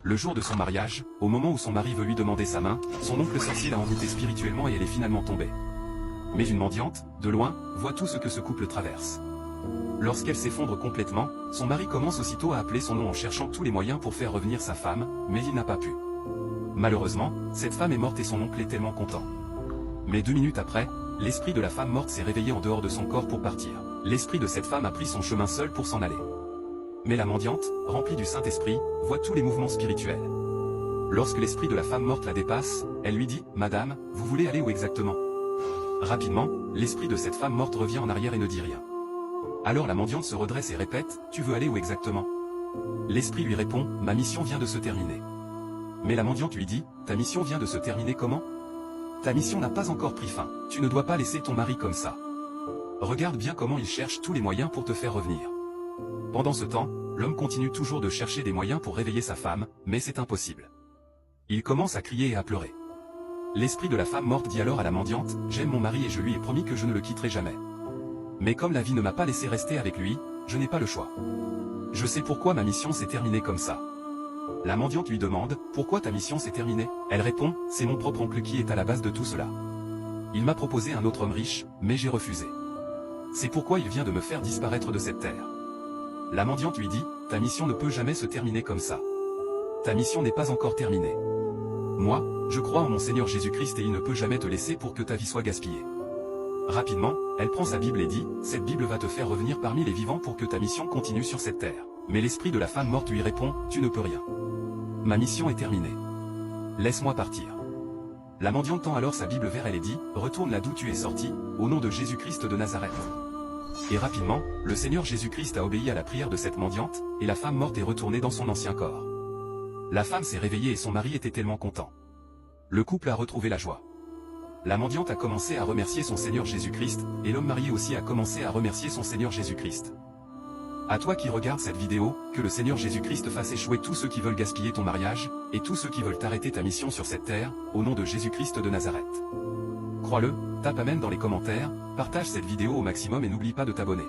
Le jour de son mariage, au moment où son mari veut lui demander sa main, son oncle sorcier l'a envoûtée spirituellement et elle est finalement tombée. Mais une mendiante, de loin, voit tout ce que ce couple traverse. Lorsqu'elle s'effondre complètement, son mari commence aussitôt à appeler son nom en cherchant tous les moyens pour faire revenir sa femme, mais il n'a pas pu. Malheureusement, cette femme est morte et son oncle est tellement content. Mais 2 minutes après, l'esprit de la femme morte s'est réveillé en dehors de son corps pour partir. L'esprit de cette femme a pris son chemin seul pour s'en aller. Mais la mendiante, remplie du Saint-Esprit, voit tous les mouvements spirituels. Lorsque l'esprit de la femme morte la dépasse, elle lui dit « Madame, vous voulez aller où exactement ?» Rapidement, l'esprit de cette femme morte revient en arrière et ne dit rien. Alors la mendiante se redresse et répète « Tu veux aller où exactement ?» L'esprit lui répond « Ma mission vient de se terminer. » Mais la mendiante lui dit « Ta mission vient de se terminer comment ? Ta mission n'a pas encore pris fin, tu ne dois pas laisser ton mari comme ça. Regarde bien comment il cherche tous les moyens pour te faire revenir. » Pendant ce temps, l'homme continue toujours de chercher des moyens pour réveiller sa femme, mais c'est impossible. Il commence à crier et à pleurer. L'esprit de la femme morte dit alors à la mendiante « J'aime mon mari et je lui ai promis que je ne le quitterai jamais. Mais comme la vie ne m'a pas laissé rester avec lui, je n'ai pas le choix. Je sais pourquoi ma mission s'est terminée comme ça. » La mendiante lui demande « Pourquoi ta mission s'est terminée ?» Elle répond « C'est mon propre oncle qui est à la base de tout cela. Il m'a proposé un autre homme riche, mais j'ai refusé. C'est pourquoi il vient de me faire disparaître de cette terre. » La mendiante lui dit « Ta mission ne peut jamais se terminer comme ça. Ta mission n'est pas encore terminée. Moi, je crois en mon Seigneur Jésus-Christ et il ne peut jamais te laisser pour que ta vie soit gaspillée. » Rapidement, elle prend sa Bible et dit « Cette Bible va te faire revenir parmi les vivants pour que ta mission continue sur cette terre. » Mais l'esprit de la femme morte lui répond « Tu ne peux rien. Ma mission est terminée. Laisse-moi partir. » La mendiante tend alors sa Bible vers elle et dit « Retourne là d'où tu es sorti, au nom de Jésus-Christ de Nazareth. » Et rapidement, le Seigneur Jésus-Christ a obéi à la prière de cette mendiante, et la femme morte est retournée dans son ancien corps. La femme s'est réveillée et son mari était tellement content. Le couple a retrouvé la joie. La mendiante a commencé à remercier son Seigneur Jésus-Christ, et l'homme marié aussi a commencé à remercier son Seigneur Jésus-Christ. À toi qui regardes cette vidéo, que le Seigneur Jésus-Christ fasse échouer tous ceux qui veulent gaspiller ton mariage, et tous ceux qui veulent arrêter ta mission sur cette terre, au nom de Jésus-Christ de Nazareth. Crois-le, tape Amen dans les commentaires, partage cette vidéo au maximum et n'oublie pas de t'abonner.